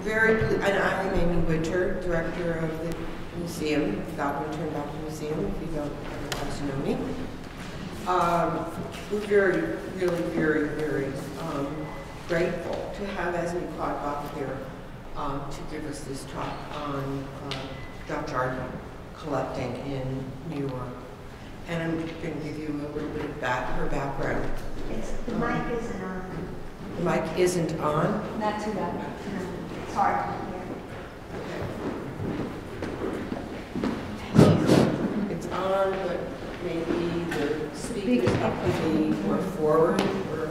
and I'm Amy Winter, director of the museum, Godwin-Ternbach Museum, if you don't otherwise know me. We're very grateful to have Esmee Quodbach here to give us this talk on Dutch art collecting in New York. And I'm going to give you a little bit of her background. The mic isn't on. The mic isn't on? Not too loud. No, it's hard to hear. Okay. It's on, but maybe the speakers have to be more forward. Or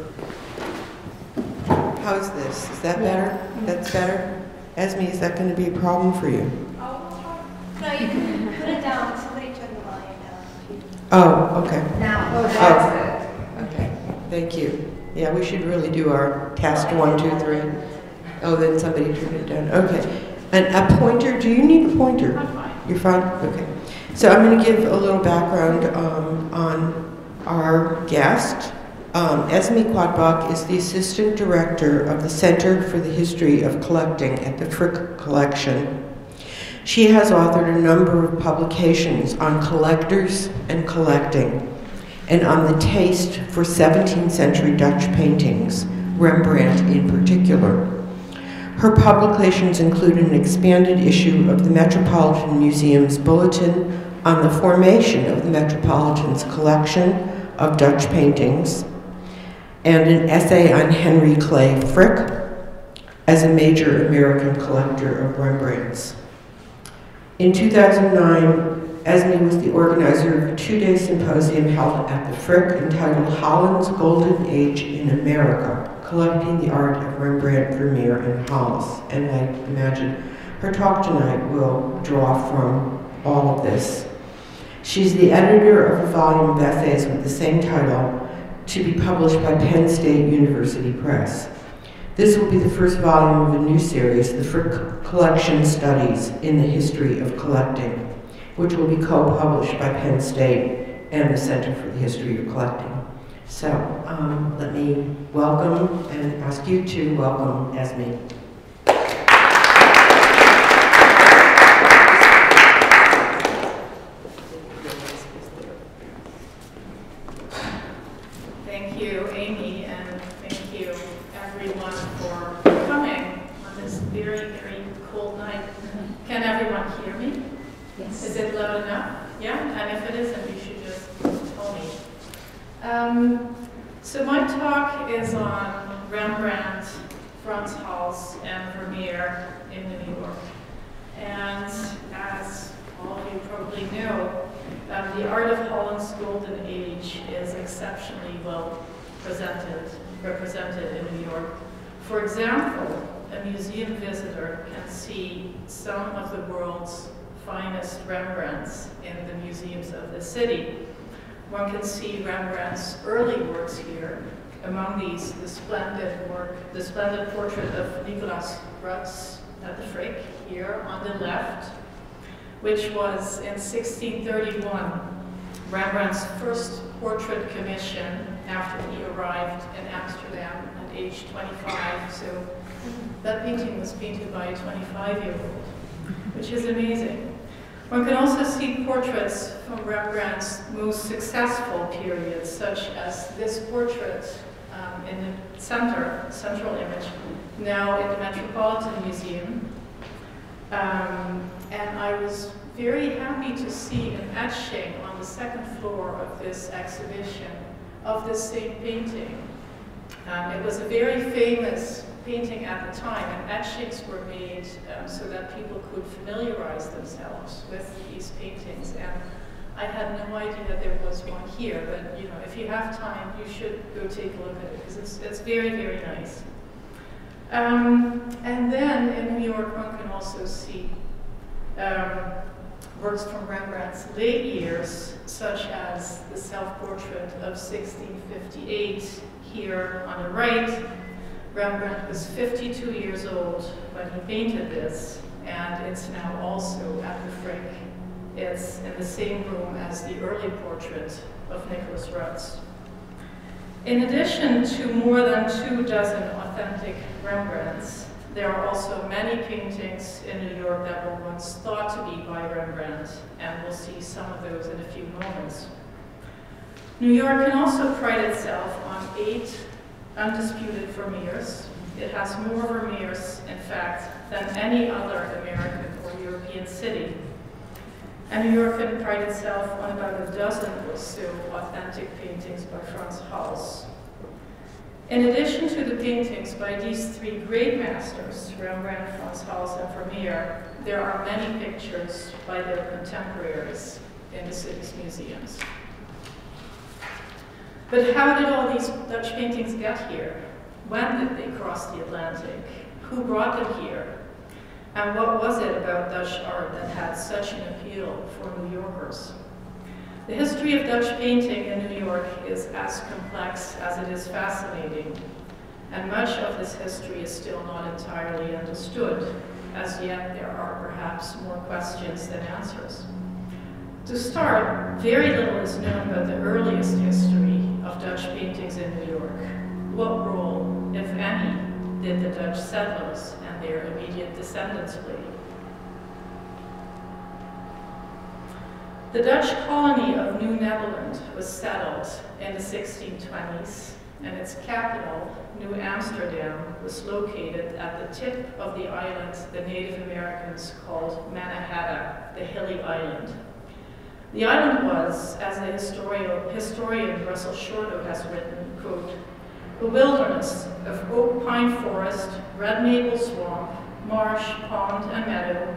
how's this? Is that better? That's better? Esmee, is that going to be a problem for you? Oh, no, you can put it down. Somebody took the volume down. Oh, okay. Now, that's good. Okay, thank you. Yeah, we should really do our test 1, 2, 3. Oh, then somebody turned it down. Okay. And a pointer, do you need a pointer? I'm fine. You're fine? Okay. So I'm going to give a little background on our guest. Esmee Quodbach is the assistant director of the Center for the History of Collecting at the Frick Collection. She has authored a number of publications on collectors and collecting, and on the taste for 17th century Dutch paintings, Rembrandt in particular. Her publications include an expanded issue of the Metropolitan Museum's Bulletin on the formation of the Metropolitan's collection of Dutch paintings, and an essay on Henry Clay Frick as a major American collector of Rembrandts. In 2009, Esmee was the organizer of a 2-day symposium held at the Frick entitled Holland's Golden Age in America, Collecting the Art of Rembrandt, Vermeer, and Hals. And I imagine her talk tonight will draw from all of this. She's the editor of a volume of essays with the same title to be published by Penn State University Press. This will be the first volume of a new series, the Frick Collection Studies in the History of Collecting, which will be co-published by Penn State and the Center for the History of Collecting. So let me welcome and ask you to welcome Esmee. Thank you, Amy, and thank you, everyone, for coming on this very cold night. Can everyone hear me? Yes. Is it loud enough? Yeah? And if it isn't, you should just tell me. So my talk is on Rembrandt, Frans Hals, and Vermeer in New York. And as all of you probably know, the art of Holland's Golden Age is exceptionally well represented in New York. For example, a museum visitor can see some of the world's finest Rembrandts in the museums of the city. One can see Rembrandt's early works here. Among these, the splendid portrait of Nicolaas Ruysch at the Frick here on the left, which was in 1631, Rembrandt's first portrait commission after he arrived in Amsterdam at age 25. So that painting was painted by a 25-year-old, which is amazing. One can also see portraits from Rembrandt's most successful periods, such as this portrait in the central image, now in the Metropolitan Museum. And I was very happy to see an etching on the second floor of this exhibition of this same painting. It was a very famous painting at the time, and etchings were made so that people could familiarize themselves with these paintings. And I had no idea there was one here, but you know, if you have time, you should go take a look at it because it's very, very nice. And then in New York, one can also see works from Rembrandt's late years, such as the self-portrait of 1658 here on the right. Rembrandt was 52 years old when he painted this, and it's now also at the Frick. It's in the same room as the early portrait of Nicolaas Ruysch. In addition to more than 24 authentic Rembrandts, There are also many paintings in New York that were once thought to be by Rembrandt, and we'll see some of those in a few moments. New York can also pride itself on 8 undisputed Vermeers. It has more Vermeers, in fact, than any other American or European city. And New York can pride itself on about a dozen or so authentic paintings by Hals. In addition to the paintings by these 3 great masters, Rembrandt, Hals, and Vermeer, there are many pictures by their contemporaries in the city's museums. But how did all these Dutch paintings get here? When did they cross the Atlantic? Who brought them here? And what was it about Dutch art that had such an appeal for New Yorkers? The history of Dutch painting in New York is as complex as it is fascinating, and much of this history is still not entirely understood. As yet, there are perhaps more questions than answers. To start, very little is known about the earliest history of Dutch paintings in New York. What role, if any, did the Dutch settlers and their immediate descendants play? The Dutch colony of New Netherland was settled in the 1620s, and its capital, New Amsterdam, was located at the tip of the island the Native Americans called Mannahatta, the hilly island. The island was, as the historian Russell Shorto has written, quote, a wilderness of oak pine forest, red maple swamp, marsh, pond, and meadow,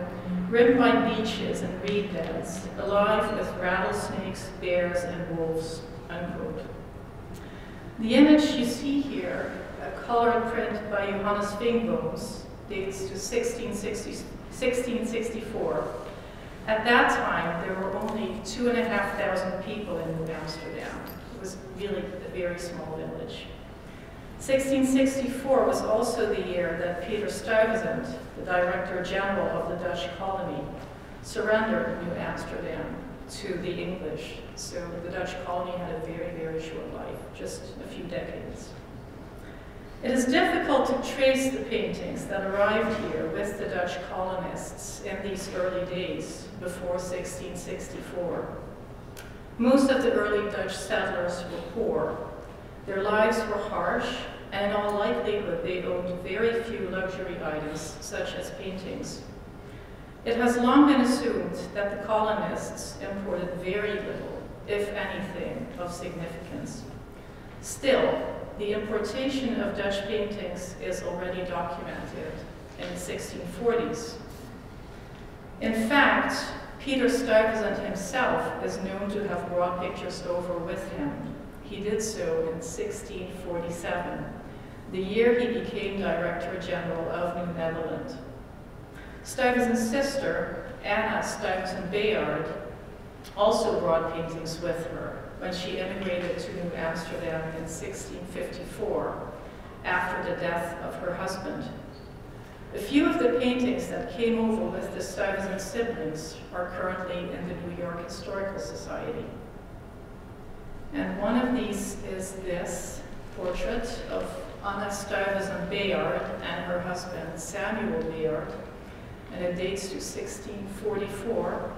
rimmed by beaches and reed beds, alive with rattlesnakes, bears, and wolves, unquote. The image you see here, a colored print by Johannes Vingboms, dates to 1664. At that time, there were only 2,500 people in New Amsterdam. It was really a very small village. 1664 was also the year that Peter Stuyvesant, the Director General of the Dutch colony, surrendered New Amsterdam to the English. So the Dutch colony had a very, very short life, just a few decades. It is difficult to trace the paintings that arrived here with the Dutch colonists in these early days before 1664. Most of the early Dutch settlers were poor. Their lives were harsh, and in all likelihood, they owned very few luxury items, such as paintings. It has long been assumed that the colonists imported very little, if anything, of significance. Still, the importation of Dutch paintings is already documented in the 1640s. In fact, Peter Stuyvesant himself is known to have brought pictures over with him. He did so in 1647, the year he became Director General of New Netherland. Stuyvesant's sister, Anna Stuyvesant Bayard, also brought paintings with her when she immigrated to New Amsterdam in 1654, after the death of her husband. A few of the paintings that came over with the Stuyvesant siblings are currently in the New York Historical Society. And one of these is this portrait of Anna Stuyvesant Bayard and her husband Samuel Bayard, and it dates to 1644.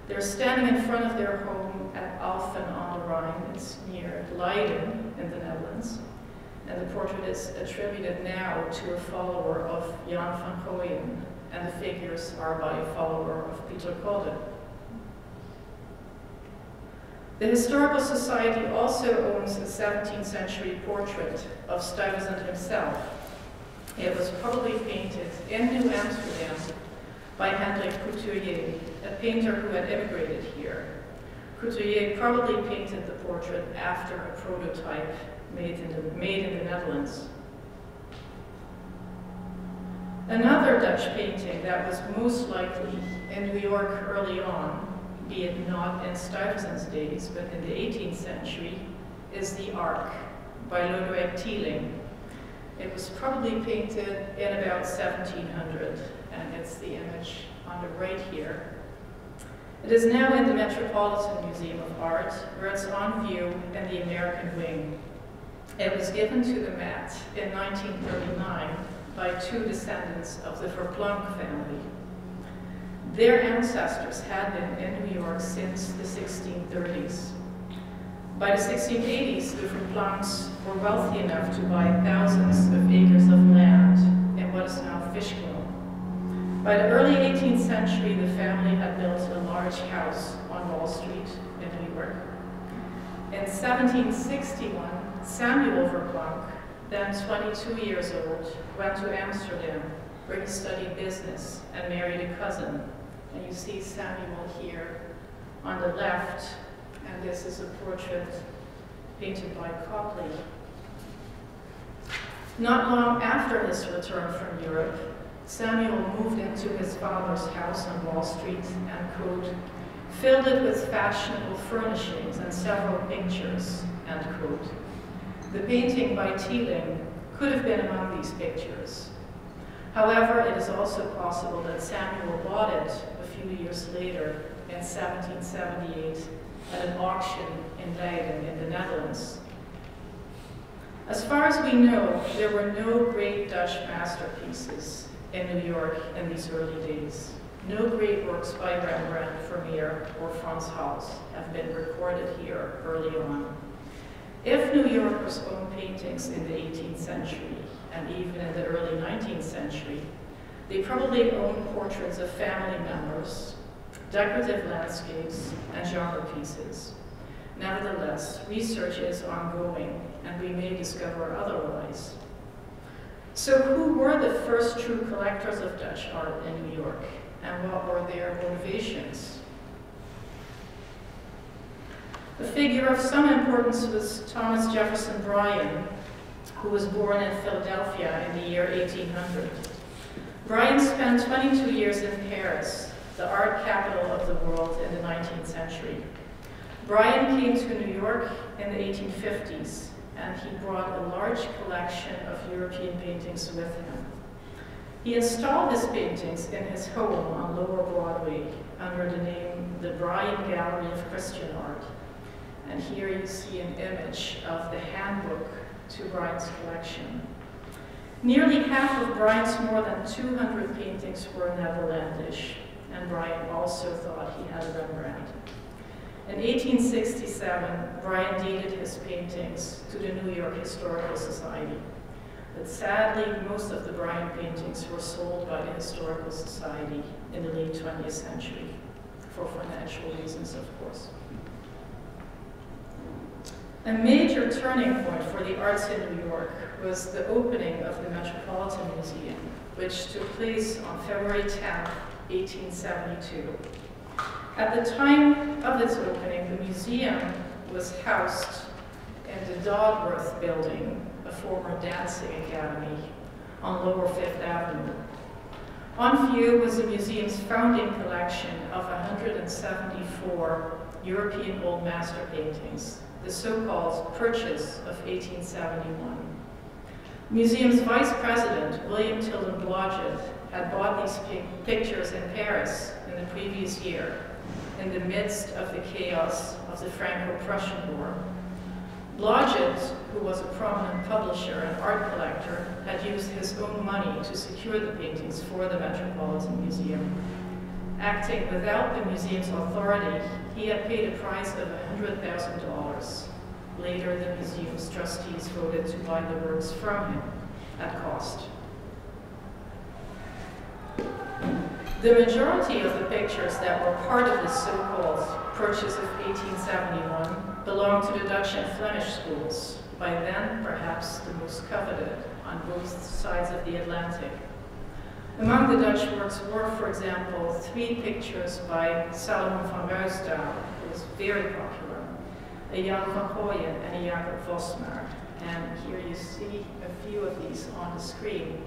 They're standing in front of their home at Alphen on the Rhine. It's near Leiden in the Netherlands. And the portrait is attributed now to a follower of Jan van Goyen, and the figures are by a follower of Peter Kodde. The Historical Society also owns a 17th century portrait of Stuyvesant himself. It was probably painted in New Amsterdam by Hendrik Couturier, a painter who had immigrated here. Couturier probably painted the portrait after a prototype made in the Netherlands. Another Dutch painting that was most likely in New York early on, be it not in Stuyvesant's days, but in the 18th century, is the Ark by Lodewijk Tieling. It was probably painted in about 1700, and it's the image on the right here. It is now in the Metropolitan Museum of Art, where it's on view in the American wing. It was given to the Met in 1939 by two descendants of the Verplanck family. Their ancestors had been in New York since the 1630s. By the 1680s, the Verplancks were wealthy enough to buy thousands of acres of land in what is now Fishkill. By the early 18th century, the family had built a large house on Wall Street in New York. In 1761, Samuel Verplanck, then 22 years old, went to Amsterdam, where he studied business and married a cousin. And you see Samuel here on the left, and this is a portrait painted by Copley. Not long after his return from Europe, Samuel moved into his father's house on Wall Street and, quote, filled it with fashionable furnishings and several pictures, end quote. The painting by Teeling could have been among these pictures. However, it is also possible that Samuel bought it a few years later in 1778 at an auction in Leiden in the Netherlands. As far as we know, there were no great Dutch masterpieces in New York in these early days. No great works by Rembrandt, Vermeer, or Hals have been recorded here early on. If New Yorkers owned paintings in the 18th century, and even in the early 19th century, they probably owned portraits of family members, decorative landscapes, and genre pieces. Nevertheless, research is ongoing, and we may discover otherwise. So who were the first true collectors of Dutch art in New York, and what were their motivations? A figure of some importance was Thomas Jefferson Bryan, who was born in Philadelphia in the year 1800. Bryan spent 22 years in Paris, the art capital of the world in the 19th century. Bryan came to New York in the 1850s, and he brought a large collection of European paintings with him. He installed his paintings in his home on Lower Broadway under the name the Bryan Gallery of Christian Art. And here you see an image of the handbook to Bryan's collection. Nearly half of Bryan's more than 200 paintings were Netherlandish, and Bryan also thought he had a Rembrandt. In 1867, Bryan deeded his paintings to the New York Historical Society. But sadly, most of the Bryan paintings were sold by the Historical Society in the late 20th century, for financial reasons, of course. A major turning point for the arts in New York was the opening of the Metropolitan Museum, which took place on February 10, 1872. At the time of its opening, the museum was housed in the Dodworth building, a former dancing academy, on Lower Fifth Avenue. On view was the museum's founding collection of 174 European old master paintings, the so-called Purchase of 1871. The museum's vice president, William Tilden Blodgett, had bought these pictures in Paris in the previous year, in the midst of the chaos of the Franco-Prussian War. Blodgett, who was a prominent publisher and art collector, had used his own money to secure the paintings for the Metropolitan Museum. Acting without the museum's authority, he had paid a price of $100,000. Later, the museum's trustees voted to buy the works from him at cost. The majority of the pictures that were part of this so-called Purchase of 1871 belonged to the Dutch and Flemish schools, by then perhaps the most coveted on both sides of the Atlantic. Among the Dutch works were, for example, 3 pictures by Salomon van Ruysdael, who was very popular, a Jan van Gooyen and a Jacob Vosmaer. And here you see a few of these on the screen.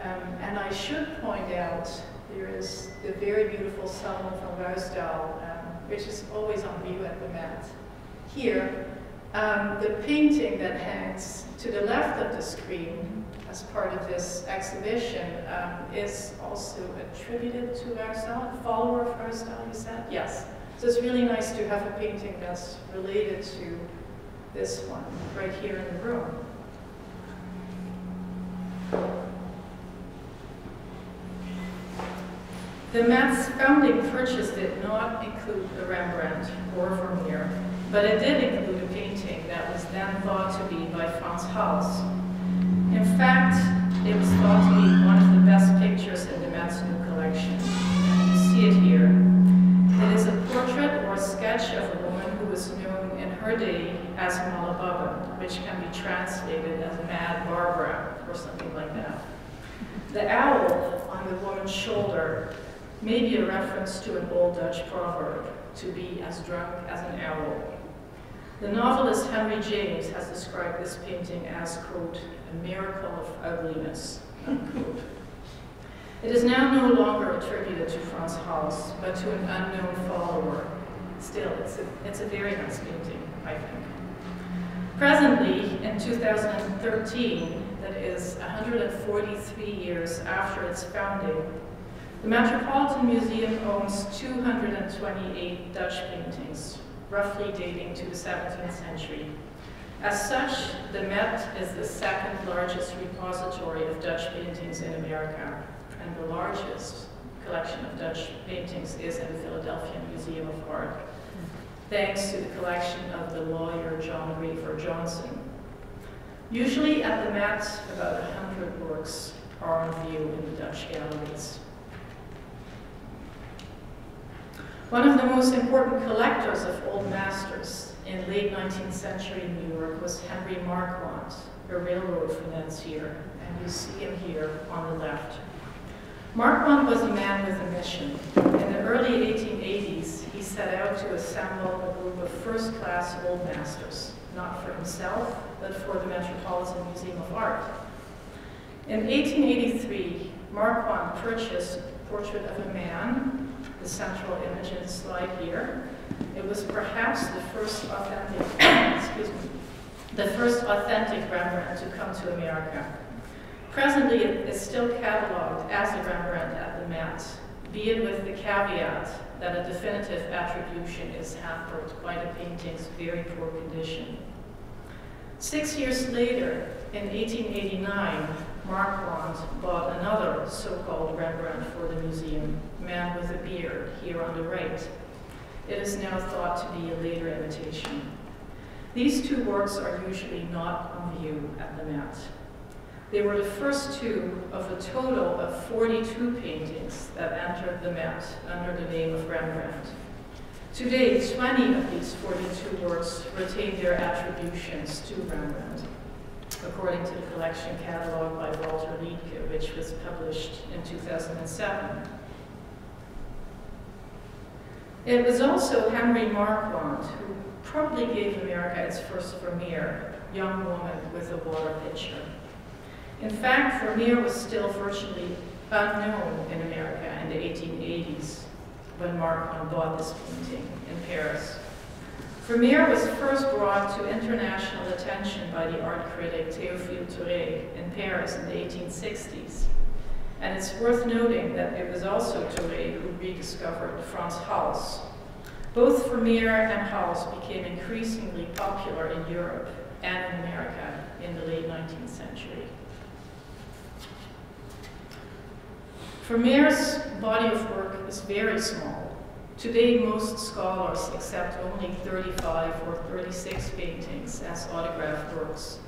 And I should point out, there is the very beautiful Salomon van Ruysdael, which is always on view at the Met. Here, the painting that hangs to the left of the screen as part of this exhibition is also attributed to Ruysdael, a follower of Ruysdael, you said? Yes. So it's really nice to have a painting that's related to this one, right here in the room. The Met's founding purchase did not include a Rembrandt or Vermeer, but it did include a painting that was then thought to be by Hals. In fact, it was thought to be one of the best pictures in the Met's new collection. And you see it here. It is a portrait or a sketch of a woman who was known in her day as Malababa, which can be translated as Mad Barbara or something like that. The owl on the woman's shoulder may be a reference to an old Dutch proverb, to be as drunk as an owl. The novelist Henry James has described this painting as, quote, a miracle of ugliness, unquote. It is now no longer attributed to Frans Hals, but to an unknown follower. Still, it's a very nice painting, I think. Presently, in 2013, that is 143 years after its founding, the Metropolitan Museum owns 228 Dutch paintings, roughly dating to the 17th century. As such, the Met is the second largest repository of Dutch paintings in America, and the largest collection of Dutch paintings is in the Philadelphia Museum of Art, thanks to the collection of the lawyer John Raver Johnson. Usually at the Met, about 100 works are on view in the Dutch galleries. One of the most important collectors of old masters in late 19th century New York was Henry Marquand, a railroad financier, and you see him here on the left. Marquand was a man with a mission. In the early 1880s, he set out to assemble a group of first-class old masters, not for himself, but for the Metropolitan Museum of Art. In 1883, Marquand purchased a portrait of a man, the central image in the slide here. It was perhaps the first authentic, the first authentic Rembrandt to come to America. Presently, it is still cataloged as a Rembrandt at the Met, be it with the caveat that a definitive attribution is hampered by the painting's very poor condition. 6 years later, in 1889, Marquand bought another so-called Rembrandt for the museum, Man with a Beard, here on the right. It is now thought to be a later imitation. These two works are usually not on view at the Met. They were the first two of a total of 42 paintings that entered the Met under the name of Rembrandt. Today, 20 of these 42 works retain their attributions to Rembrandt, according to the collection catalog by Walter Liedtke, which was published in 2007. It was also Henry Marquand who probably gave America its first Vermeer, young woman with a water pitcher. In fact, Vermeer was still virtually unknown in America in the 1880s when Marquand bought this painting in Paris. Vermeer was first brought to international attention by the art critic Théophile Touré in Paris in the 1860s. And it's worth noting that it was also Touré who rediscovered Frans Hals. Both Vermeer and Hals became increasingly popular in Europe and in America in the late 19th century. Vermeer's body of work is very small. Today, most scholars accept only 35 or 36 paintings as autographed works.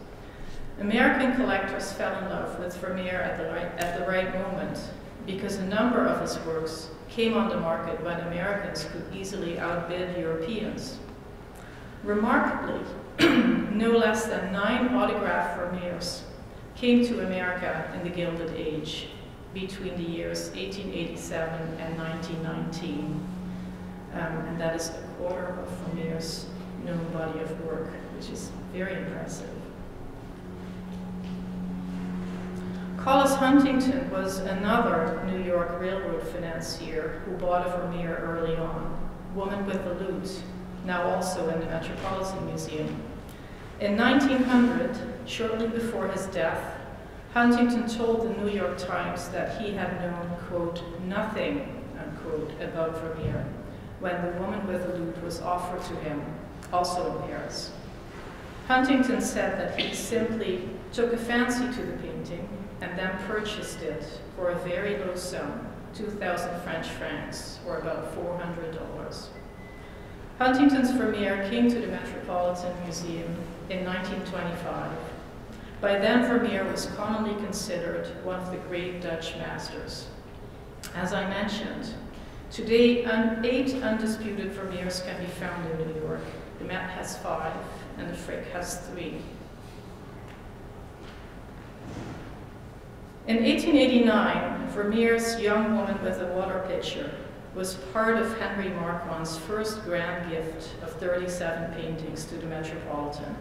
American collectors fell in love with Vermeer at the right moment because a number of his works came on the market when Americans could easily outbid Europeans. Remarkably, no less than 9 autographed Vermeers came to America in the Gilded Age between the years 1887 and 1919. And that is a quarter of Vermeer's known body of work, which is very impressive. Collis Huntington was another New York railroad financier who bought a Vermeer early on, Woman with the Lute, now also in the Metropolitan Museum. In 1900, shortly before his death, Huntington told the New York Times that he had known, quote, nothing, unquote, about Vermeer when the Woman with the Lute was offered to him, also in Paris. Huntington said that he simply took a fancy to the painting and then purchased it for a very low sum 2,000 French francs, or about $400. Huntington's Vermeer came to the Metropolitan Museum in 1925. By then, Vermeer was commonly considered one of the great Dutch masters. As I mentioned, today 8 undisputed Vermeers can be found in New York. The Met has 5, and the Frick has 3. In 1889, Vermeer's Young Woman with a Water Pitcher was part of Henry Marquand's first grand gift of 37 paintings to the Metropolitan.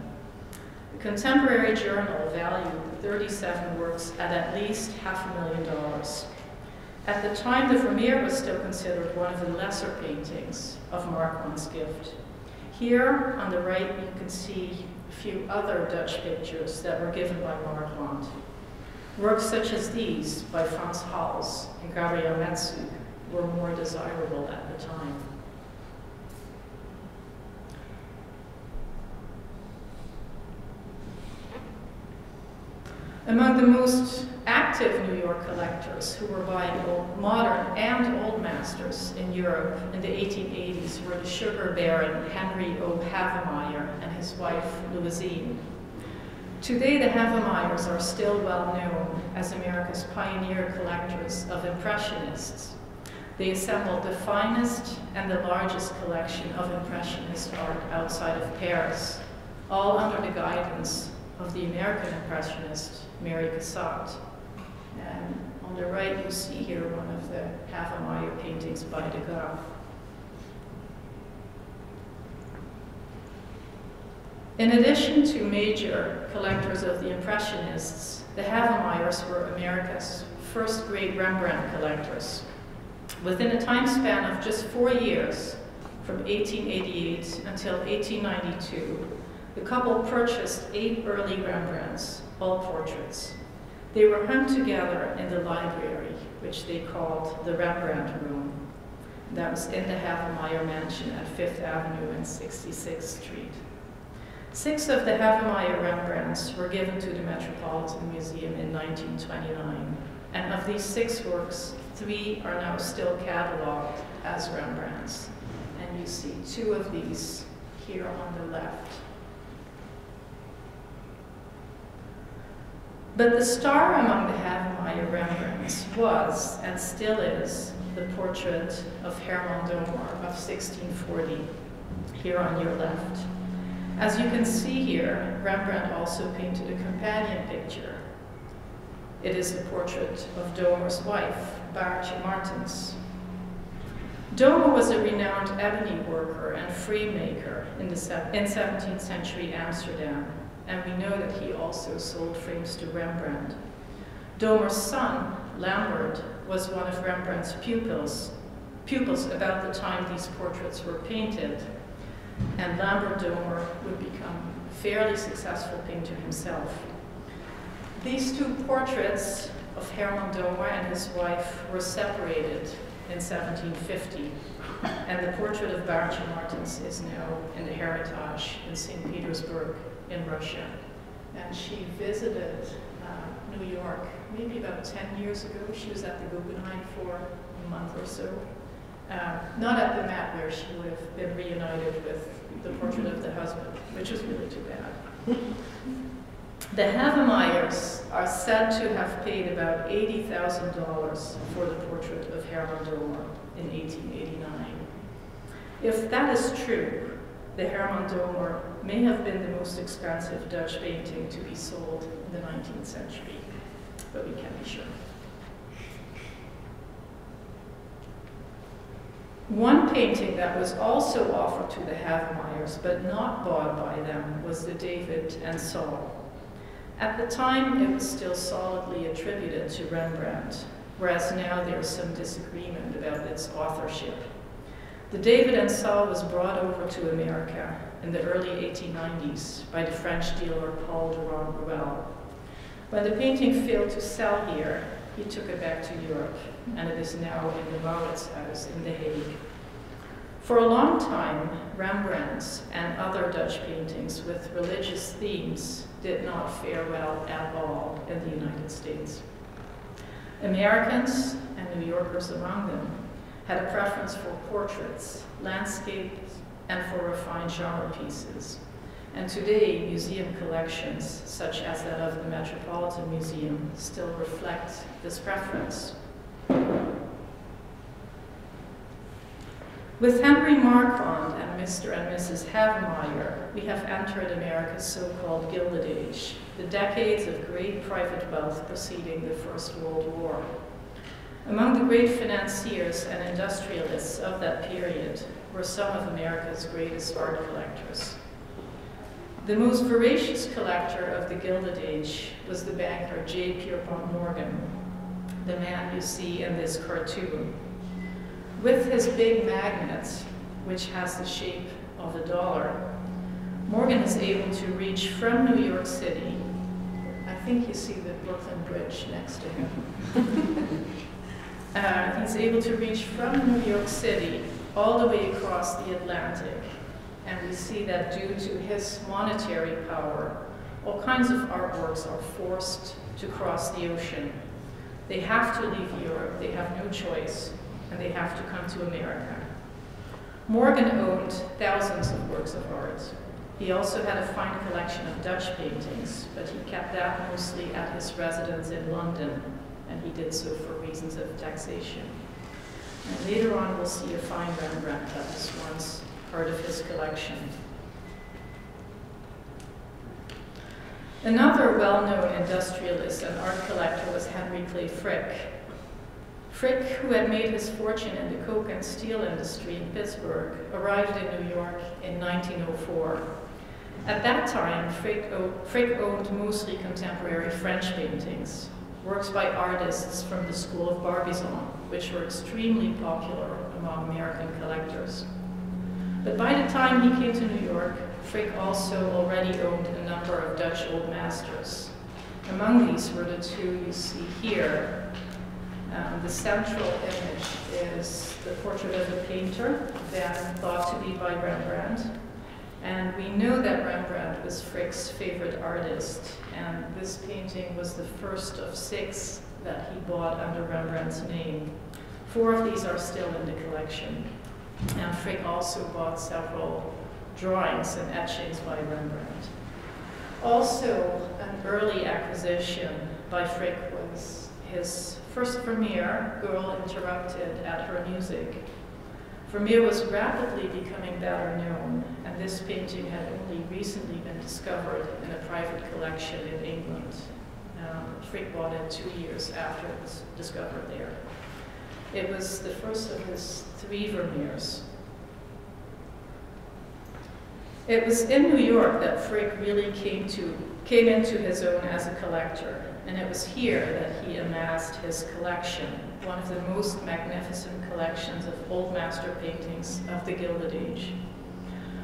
The Contemporary Journal valued the 37 works at least $500,000. At the time, the Vermeer was still considered one of the lesser paintings of Marquand's gift. Here on the right, you can see a few other Dutch pictures that were given by Marquand. Works such as these by Frans Hals and Gabriel Metzug were more desirable at the time. Among the most active New York collectors who were buying modern and old masters in Europe in the 1880s were the sugar baron Henry O. Havemeyer and his wife Louisine. Today, the Havemeyers are still well known as America's pioneer collectors of Impressionists. They assembled the finest and the largest collection of Impressionist art outside of Paris, all under the guidance of the American Impressionist, Mary Cassatt. And on the right, you see here one of the Havemeyer paintings by Degas. In addition to major collectors of the Impressionists, the Havemeyers were America's first great Rembrandt collectors. Within a time span of just 4 years, from 1888 until 1892, the couple purchased 8 early Rembrandts, all portraits. They were hung together in the library, which they called the Rembrandt Room. That was in the Havemeyer mansion at 5th Avenue and 66th Street. 6 of the Havemeyer Rembrandts were given to the Metropolitan Museum in 1929, and of these 6 works, 3 are now still cataloged as Rembrandts. And you see 2 of these here on the left. But the star among the Havemeyer Rembrandts was, and still is, the portrait of Herman Domar of 1640, here on your left. As you can see here, Rembrandt also painted a companion picture. It is the portrait of Domar's wife, Baartje Martens. Domar was a renowned ebony worker and frame maker in 17th century Amsterdam, and we know that he also sold frames to Rembrandt. Domar's son, Lambert, was one of Rembrandt's pupils about the time these portraits were painted, and Lambert Domar would become a fairly successful painter himself. These 2 portraits of Herman Domar and his wife were separated in 1750, and the portrait of Baartje Martens is now in the Hermitage in St. Petersburg in Russia. And she visited New York maybe about 10 years ago. She was at the Guggenheim for a month or so. Not at the Met, where she would have been reunited with the portrait of the husband, which was really too bad. The Havemeyers are said to have paid about $80,000 for the portrait of Herman Domar in 1889. If that is true, the Herman Domar may have been the most expensive Dutch painting to be sold in the 19th century, but we can't be sure. One painting that was also offered to the Havemeyers, but not bought by them, was the David and Saul. At the time, it was still solidly attributed to Rembrandt, whereas now there's some disagreement about its authorship. The David and Saul was brought over to America in the early 1890s by the French dealer Paul Durand-Ruel. When the painting failed to sell here, he took it back to Europe, and it is now in the Maurits House in The Hague. For a long time, Rembrandt's and other Dutch paintings with religious themes did not fare well at all in the United States. Americans, and New Yorkers among them, had a preference for portraits, landscapes, and for refined genre pieces. And today, museum collections, such as that of the Metropolitan Museum, still reflect this preference. With Henry Marquand and Mr. and Mrs. Havemeyer, we have entered America's so-called Gilded Age, the decades of great private wealth preceding the First World War. Among the great financiers and industrialists of that period were some of America's greatest art collectors. The most voracious collector of the Gilded Age was the banker J. Pierpont Morgan, the man you see in this cartoon. With his big magnet, which has the shape of a dollar, Morgan is able to reach from New York City. I think you see the Brooklyn Bridge next to him. He's able to reach from New York City all the way across the Atlantic. And we see that due to his monetary power, all kinds of artworks are forced to cross the ocean. They have to leave Europe, they have no choice, and they have to come to America. Morgan owned thousands of works of art. He also had a fine collection of Dutch paintings, but he kept that mostly at his residence in London, and he did so for reasons of taxation. And later on, we'll see a fine Rembrandt that was once part of his collection. Another well-known industrialist and art collector was Henry Clay Frick. Frick, who had made his fortune in the coke and steel industry in Pittsburgh, arrived in New York in 1904. At that time, Frick owned mostly contemporary French paintings, works by artists from the school of Barbizon, which were extremely popular among American collectors. But by the time he came to New York, Frick also already owned a number of Dutch old masters. Among these were the two you see here. The central image is the portrait of a painter, then thought to be by Rembrandt. And we know that Rembrandt was Frick's favorite artist, and this painting was the first of 6 that he bought under Rembrandt's name. 4 of these are still in the collection. And Frick also bought several drawings and etchings by Rembrandt. Also, an early acquisition by Frick was his first Vermeer, Girl Interrupted at Her Music. Vermeer was rapidly becoming better known, and this painting had only recently been discovered in a private collection in England. Frick bought it 2 years after it was discovered there. It was the first of his 3 Vermeers. It was in New York that Frick really came into his own as a collector, and it was here that he amassed his collection, one of the most magnificent collections of old master paintings of the Gilded Age.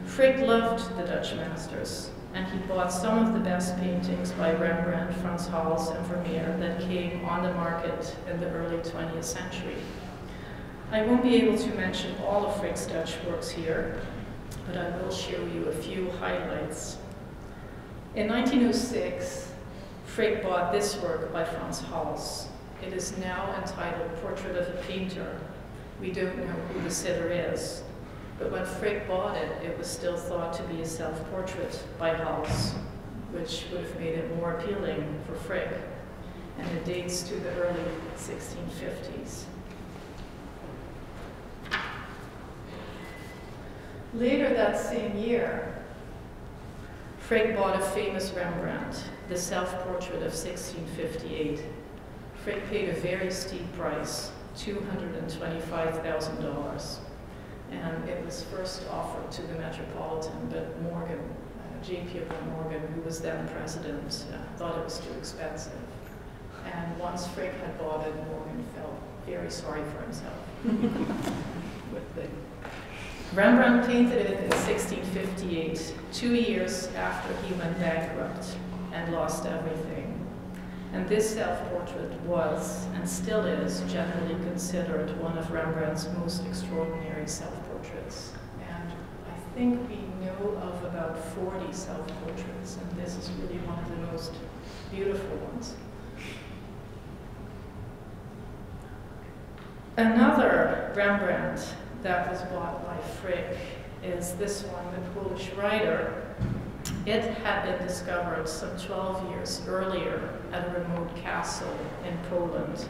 Frick loved the Dutch masters, and he bought some of the best paintings by Rembrandt, Hals, and Vermeer that came on the market in the early 20th century. I won't be able to mention all of Frick's Dutch works here, but I will show you a few highlights. In 1906, Frick bought this work by Hals. It is now entitled Portrait of a Painter. We don't know who the sitter is, but when Frick bought it, it was still thought to be a self-portrait by Hals, which would have made it more appealing for Frick, and it dates to the early 1650s. Later that same year, Frick bought a famous Rembrandt, the self-portrait of 1658. Frick paid a very steep price, $225,000. And it was first offered to the Metropolitan, but Morgan, J. Pierpont Morgan, who was then president, thought it was too expensive. And once Frick had bought it, Morgan felt very sorry for himself. Rembrandt painted it in 1658, 2 years after he went bankrupt and lost everything. And this self-portrait was, and still is, generally considered one of Rembrandt's most extraordinary self-portraits. And I think we know of about 40 self-portraits, and this is really one of the most beautiful ones. Another Rembrandt that was bought by Frick is this one, the Polish writer. It had been discovered some 12 years earlier at a remote castle in Poland,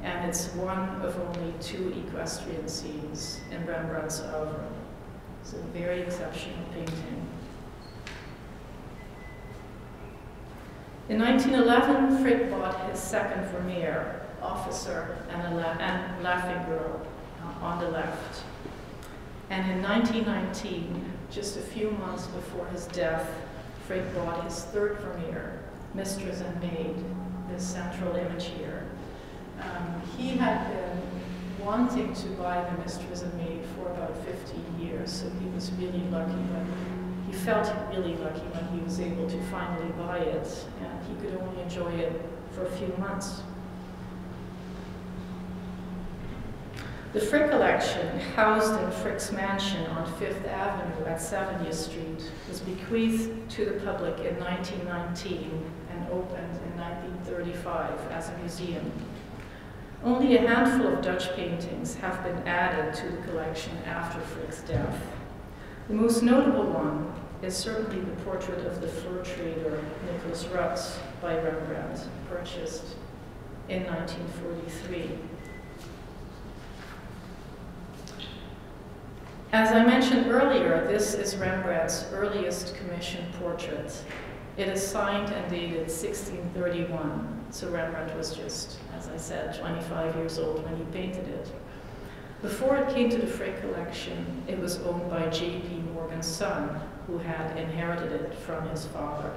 and it's one of only 2 equestrian scenes in Rembrandt's oeuvre. It's a very exceptional painting. In 1911, Frick bought his second Vermeer, Officer and Laughing Girl, on the left. And in 1919, just a few months before his death, Frick bought his third Vermeer, Mistress and Maid, this central image here. He had been wanting to buy the Mistress and Maid for about 15 years, so he was really lucky he felt really lucky when he was able to finally buy it, and he could only enjoy it for a few months. The Frick collection, housed in Frick's mansion on 5th Avenue at 70th Street, was bequeathed to the public in 1919 and opened in 1935 as a museum. Only a handful of Dutch paintings have been added to the collection after Frick's death. The most notable one is certainly the portrait of the fur trader Nicholas Rutz by Rembrandt, purchased in 1943. As I mentioned earlier, this is Rembrandt's earliest commissioned portrait. It is signed and dated 1631, so Rembrandt was just, as I said, 25 years old when he painted it. Before it came to the Frick collection, it was owned by J.P. Morgan's son, who had inherited it from his father.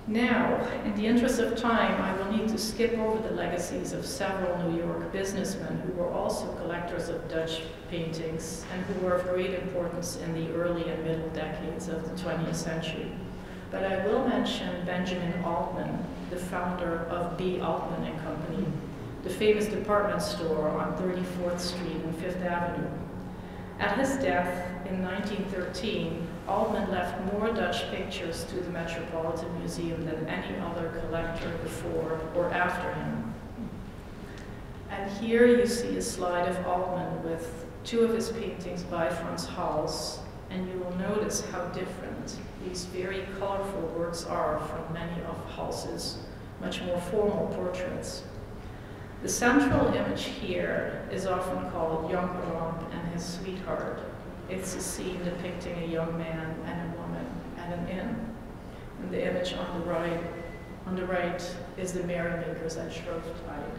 Now, in the interest of time, I will need to skip over the legacies of several New York businessmen who were also collectors of Dutch paintings and who were of great importance in the early and middle decades of the 20th century. But I will mention Benjamin Altman, the founder of B. Altman and Company, the famous department store on 34th Street and 5th Avenue. At his death in 1913, Altman left more Dutch pictures to the Metropolitan Museum than any other collector before or after him. And here you see a slide of Altman with 2 of his paintings by Franz Hals, and you will notice how different these very colorful works are from many of Hals's much more formal portraits. The central image here is often called Jonker Ramp and his sweetheart. It's a scene depicting a young man and a woman at an inn. And the image on the right is the merrymakers at Shrovetide.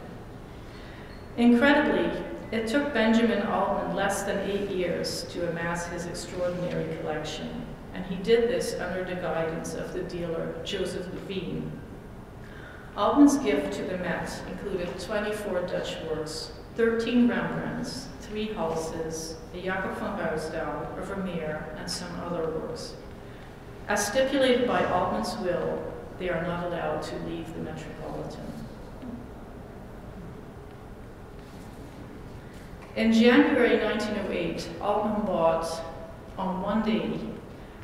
Incredibly, it took Benjamin Altman less than 8 years to amass his extraordinary collection, and he did this under the guidance of the dealer Joseph Levine. Altman's gift to the Met included 24 Dutch works, 13 Rembrandts, 3 Halses, a Jacob van Ruysdael, a Vermeer, and some other works. As stipulated by Altman's will, they are not allowed to leave the Metropolitan. In January 1908, Altman bought, on one day,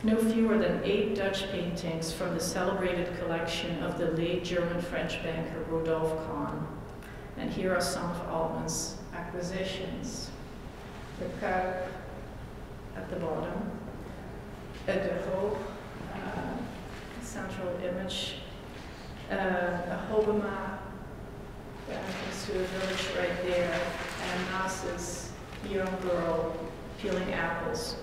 no fewer than 8 Dutch paintings from the celebrated collection of the late German-French banker Rodolphe Kahn. And here are some of Altman's acquisitions. The Kuip at the bottom, De Hoop, central image, a Hobema, the entrance to a village right there, and Naas's young girl peeling apples.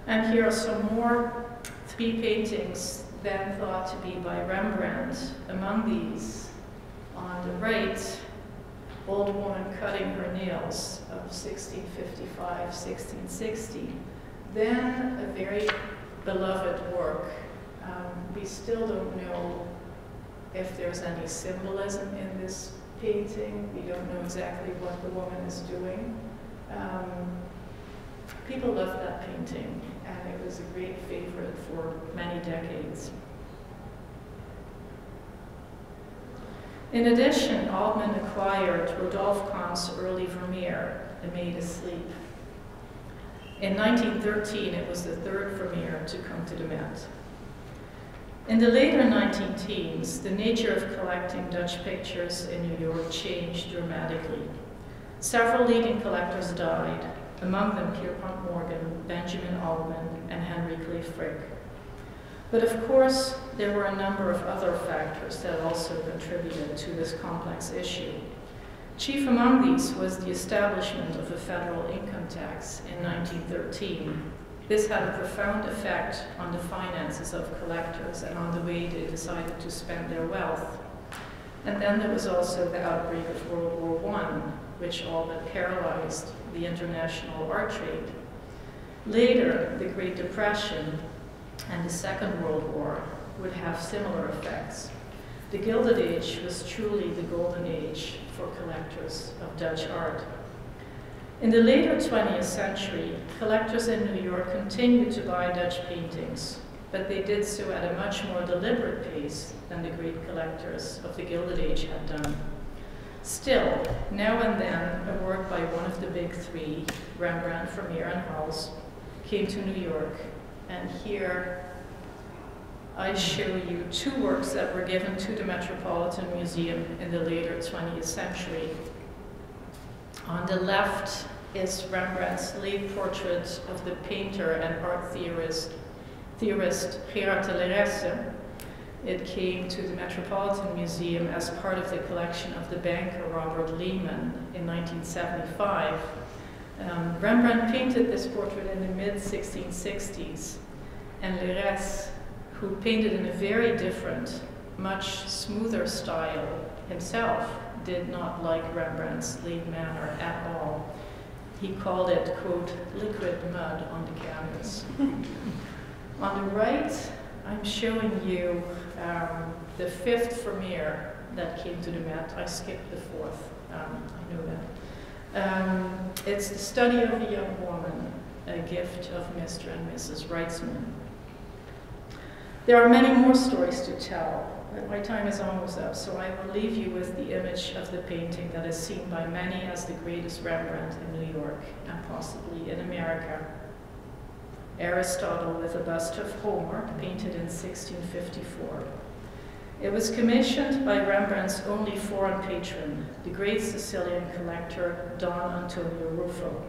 And here are some more 3 paintings then thought to be by Rembrandt. Among these, on the right, Old Woman Cutting Her Nails of 1655, 1660. Then a very beloved work. We still don't know if there's any symbolism in this painting. We don't know exactly what the woman is doing. People loved that painting, and it was a great favorite for many decades. In addition, Altman acquired Rodolphe Kahn's early Vermeer, A Maid Asleep. In 1913, it was the 3rd Vermeer to come to the Met. In the later 19-teens, the nature of collecting Dutch pictures in New York changed dramatically. Several leading collectors died, among them Pierpont Morgan, Benjamin Altman, and Henry Clay Frick. But of course, there were a number of other factors that also contributed to this complex issue. Chief among these was the establishment of a federal income tax in 1913. This had a profound effect on the finances of collectors and on the way they decided to spend their wealth. And then there was also the outbreak of World War I, which all but paralyzed the international art trade. Later, the Great Depression and the Second World War would have similar effects. The Gilded Age was truly the golden age for collectors of Dutch art. In the later 20th century, collectors in New York continued to buy Dutch paintings, but they did so at a much more deliberate pace than the great collectors of the Gilded Age had done. Still, now and then, a work by one of the big three, Rembrandt, Vermeer, and Hals, came to New York. And here I show you two works that were given to the Metropolitan Museum in the later 20th century. On the left is Rembrandt's late portrait of the painter and art theorist Gerard de Leresse. It came to the Metropolitan Museum as part of the collection of the banker Robert Lehman in 1975. Rembrandt painted this portrait in the mid-1660s, and Leresse, who painted in a very different, much smoother style himself, did not like Rembrandt's late manner at all. He called it, quote, liquid mud on the canvas. On the right, I'm showing you the fifth Vermeer that came to the Met. I skipped the fourth, I know that. It's the study of a young woman, a gift of Mr. and Mrs. Wrightsman. There are many more stories to tell, but my time is almost up, so I will leave you with the image of the painting that is seen by many as the greatest Rembrandt in New York, and possibly in America. Aristotle with a bust of Homer, painted in 1654. It was commissioned by Rembrandt's only foreign patron, the great Sicilian collector Don Antonio Ruffo.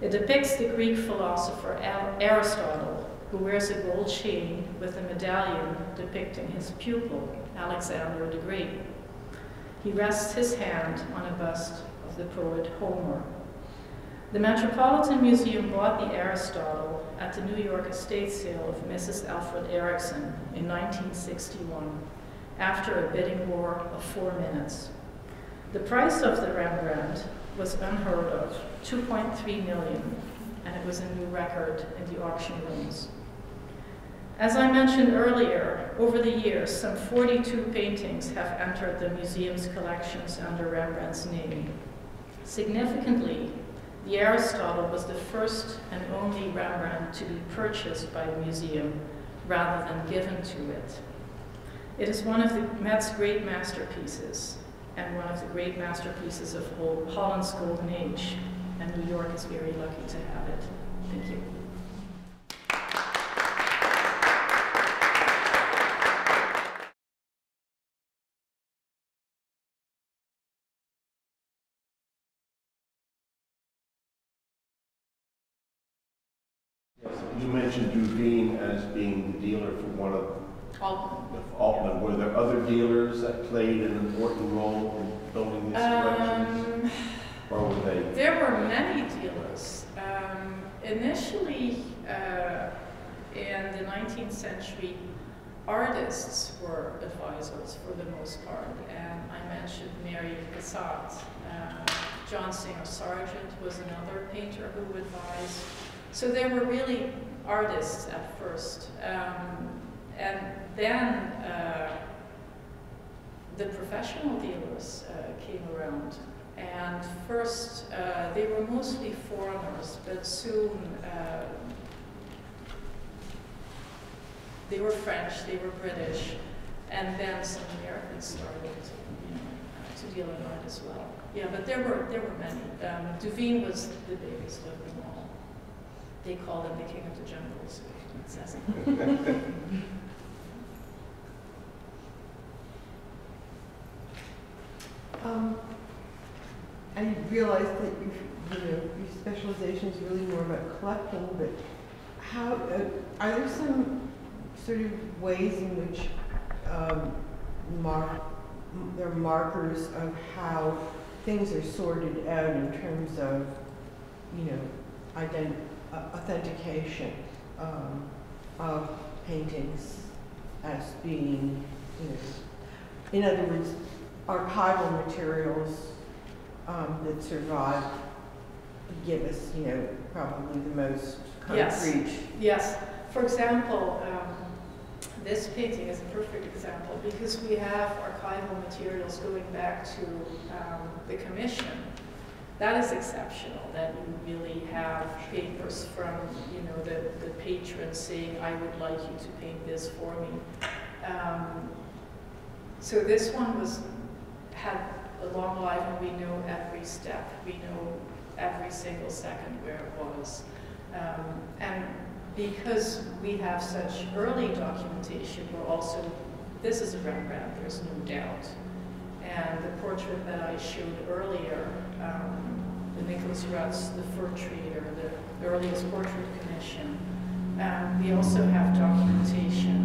It depicts the Greek philosopher Aristotle, who wears a gold chain with a medallion depicting his pupil, Alexander the Great. He rests his hand on a bust of the poet Homer. The Metropolitan Museum bought the Aristotle at the New York estate sale of Mrs. Alfred Erickson in 1961, after a bidding war of 4 minutes. The price of the Rembrandt was unheard of, $2.3 million, and it was a new record in the auction rooms. As I mentioned earlier, over the years, some 42 paintings have entered the museum's collections under Rembrandt's name. Significantly, the Aristotle was the first and only Rembrandt to be purchased by the museum rather than given to it. It is one of the Met's great masterpieces and one of the great masterpieces of Holland's Golden Age, and New York is very lucky to have it. Thank you. You mentioned Duveen as being the dealer for one of Altman. Were there other dealers that played an important role in building these collections? Or were they? There were many dealers. Initially, in the 19th century, artists were advisors for the most part. And I mentioned Mary Cassatt. John Singer Sargent was another painter who advised. So there were really artists at first. And then the professional dealers came around. And first, they were mostly foreigners, but soon they were French, they were British, and then some Americans started to deal in art as well. Yeah, but there were many. Duveen was the biggest of them all. They called him the king of the jungle, so it says it. I realize that your specialization is really more about collecting, but how are there some sort of ways in which there are markers of how things are sorted out in terms of, authentication of paintings as being, in other words, archival materials that survive give us, probably the most concrete. Yes. For example, this painting is a perfect example because we have archival materials going back to the commission. That is exceptional, that you really have papers from, the patron saying, I would like you to paint this for me. So this one had a long life, and we know every step. We know every single second where it was. And because we have such early documentation, we're also, this is a Rembrandt, there's no doubt. And the portrait that I showed earlier, the Nicholas Rutz, the Fur Trader, the earliest portrait commission, we also have documentation,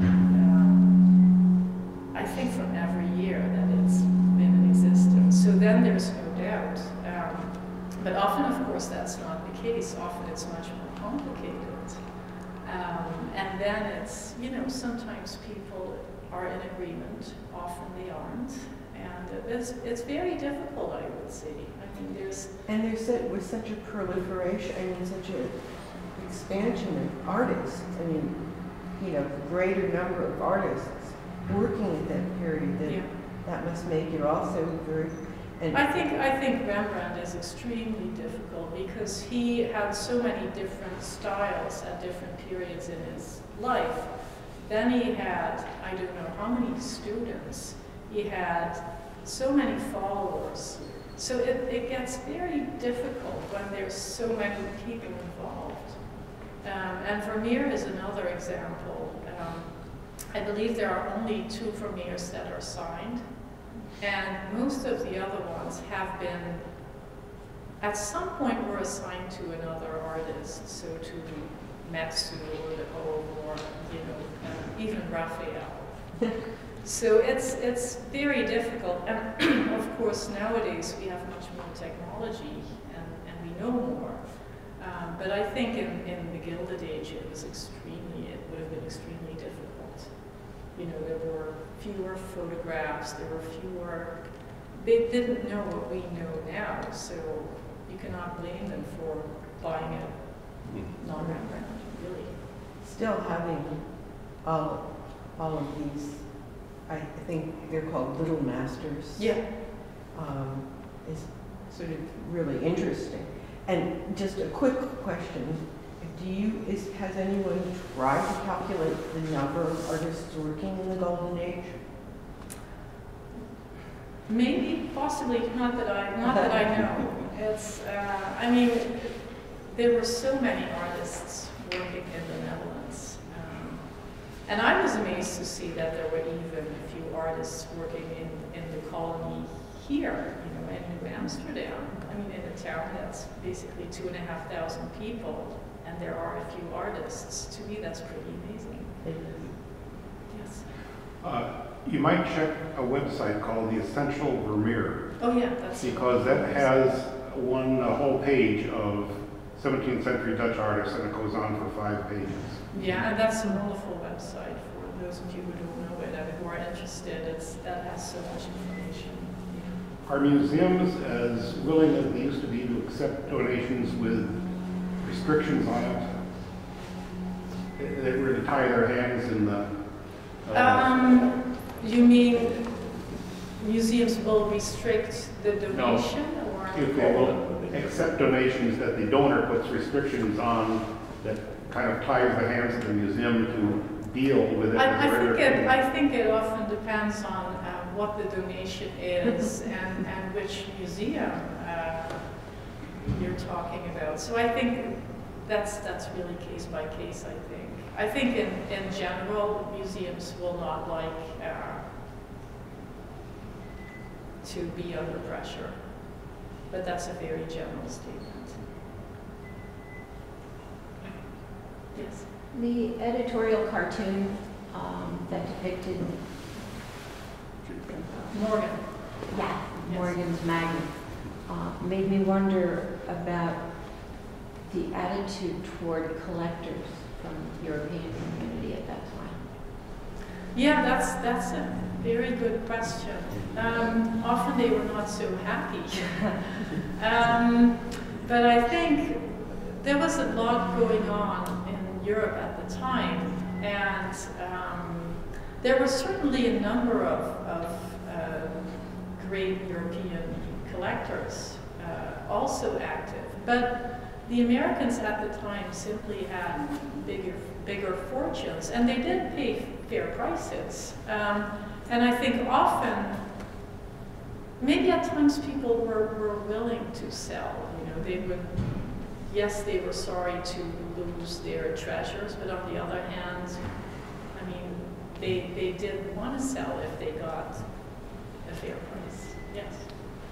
I think from every year that it's been in existence. So then there's no doubt. But often, of course, that's not the case. Often it's much more complicated. And then it's, sometimes people are in agreement, often they aren't. And it's very difficult, I would say. I mean, there's such a proliferation, such an expansion of artists. The greater number of artists working at that period, that must make it also very. I think Rembrandt is extremely difficult because he had so many different styles at different periods in his life. Then he had, I don't know how many students. He had so many followers. So it gets very difficult when there's so many people involved. And Vermeer is another example. I believe there are only 2 Vermeers that are signed. And most of the other ones have been, at some point, were assigned to another artist, so to Metsu or the Hogue or, even Raphael. So it's very difficult. And of course, nowadays we have much more technology and we know more. But I think in the Gilded Age it would have been extremely difficult. There were fewer photographs, they didn't know what we know now, so you cannot blame them for buying a non-Rembrandt, really. Still having all of these, I think they're called little masters. Yeah. Is sort of really interesting. And just a quick question. Has anyone tried to calculate the number of artists working in the Golden Age? Maybe, possibly, not that I know. It's, there were so many artists working in the Netherlands. And I was amazed to see that there were even a few artists working in the colony here, in New Amsterdam. In a town that's basically 2,500 people. And there are a few artists. To me, that's pretty amazing. Yes. You might check a website called The Essential Vermeer. Oh yeah, that's because that has a whole page of 17th century Dutch artists, and it goes on for 5 pages. Yeah, and that's a wonderful website for those of you who don't know it and who are interested. That has so much information. Yeah. Are museums as willing as they used to be to accept donations with restrictions on it? They were to tie their hands in the... you mean museums will restrict the donation? No. Or if they will accept donations that the donor puts restrictions on that kind of ties the hands of the museum to deal with it. I think it often depends on what the donation is and which museum you're talking about. So I think that's really case by case, I think in general, museums will not like to be under pressure. But that's a very general statement. Yes? The editorial cartoon that depicted Morgan. yeah, Yes. Morgan's magnet made me wonder about the attitude toward collectors from the European community at that time. Yeah, that's a very good question. Often they were not so happy. But I think there was a lot going on in Europe at the time, and there were certainly a number of great European collectors also active. But the Americans at the time simply had bigger fortunes, and they did pay fair prices. And I think often, maybe at times people were willing to sell. You know, they would, yes, they were sorry to lose their treasures, but on the other hand, I mean, they did want to sell if they got a fair price. Yes.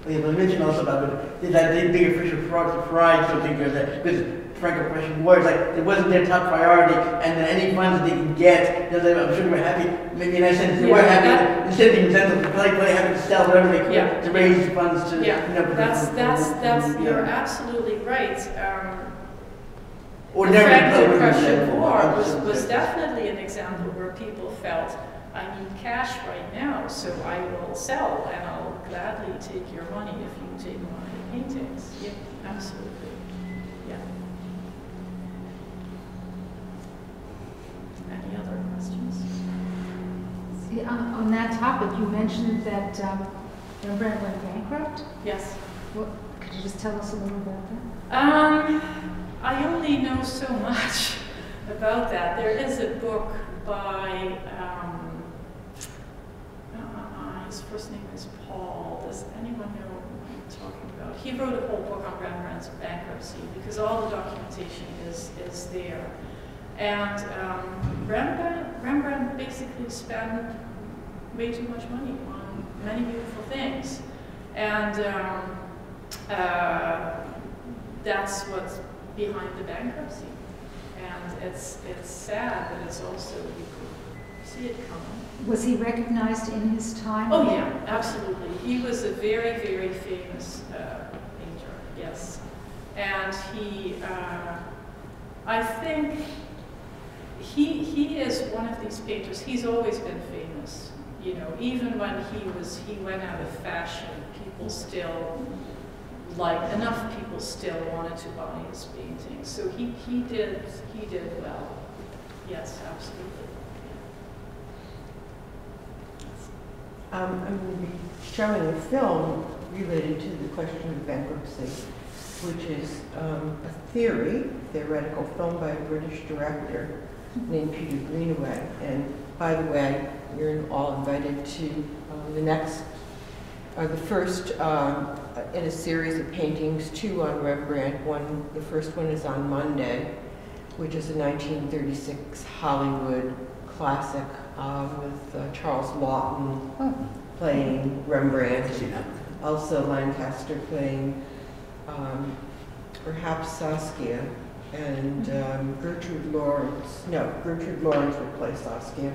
Oh, yeah, but I mentioned also about they bigger fish of pride, something like that, because Franco-Prussian War, like it wasn't their top priority, and then any funds that they could get, you know, I'm sure they were happy. Maybe in that sense, they were happy. Instead of being incentive, probably happy to sell whatever they could to raise funds to. Yeah, you know, that's you're absolutely right. Or The never Franco-Prussian War was definitely an example where people felt, I need cash right now, so I will sell, and I'll gladly take your money if you take my paintings. Yeah, absolutely. Yeah. Any other questions? See, on that topic, you mentioned that Rembrandt went bankrupt. Yes. Could you just tell us a little about that? I only know so much about that. There is a book by, his first name is Paul. Does anyone know what I'm talking about? He wrote a whole book on Rembrandt's bankruptcy because all the documentation is there. And Rembrandt basically spent way too much money on many beautiful things. And that's what's behind the bankruptcy. And it's sad, but it's also, you could see it coming. Was he recognized in his time? Oh yeah, absolutely. He was a very, very famous painter, yes. And he, I think, he is one of these painters, he's always been famous. You know, even when he went out of fashion, people still enough people still wanted to buy his paintings. So he did well. Yes, absolutely. I'm going to be showing a film related to the question of bankruptcy, which is a theoretical film by a British director named Peter Greenaway. And by the way, you're all invited to the first in a series of paintings, 2 on Rembrandt. The first one is on Monday, which is a 1936 Hollywood classic with Charles Lawton playing Rembrandt, Elsa Lancaster playing perhaps Saskia, and Gertrude Lawrence would play Saskia,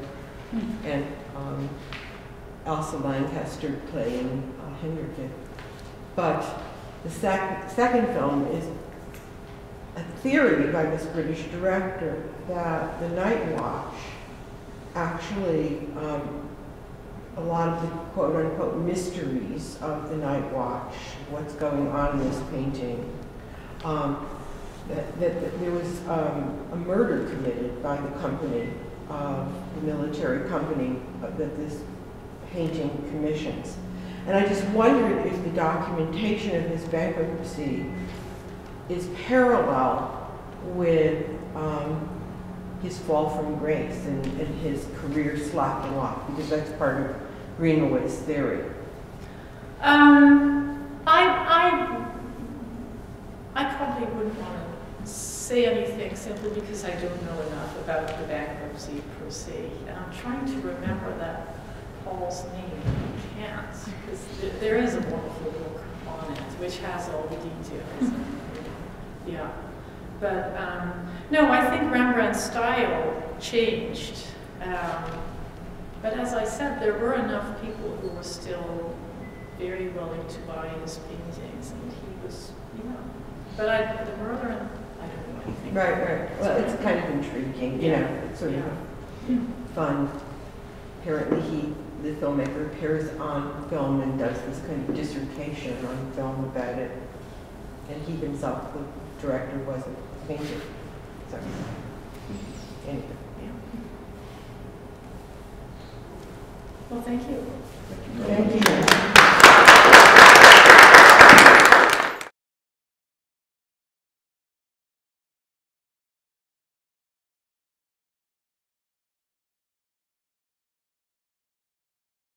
and Elsa Lancaster playing Hendrickje. But the second film is a theory by this British director that the Night Watch actually, a lot of the quote-unquote mysteries of the Night Watch, what's going on in this painting, that there was a murder committed by the company, the military company that this painting commissions. And I just wondered if the documentation of his bankruptcy is parallel with his fall from grace and his career slacking off, because that's part of Greenaway's theory. I probably wouldn't want to say anything simply because I don't know enough about the bankruptcy per se, and I'm trying to remember that Hals' name. You can't, because there is a wonderful book on it, which has all the details. Yeah. But, no, I think Rembrandt's style changed. But as I said, there were enough people who were still very willing to buy his paintings, and he was, you know. But the murder, I don't know anything. Right. Well, it's kind of intriguing, you know, sort of fun. Apparently the filmmaker appears on film and does this kind of dissertation on film about it. And he himself, the director, wasn't a painter. So, anyway. Well, thank you. Thank you.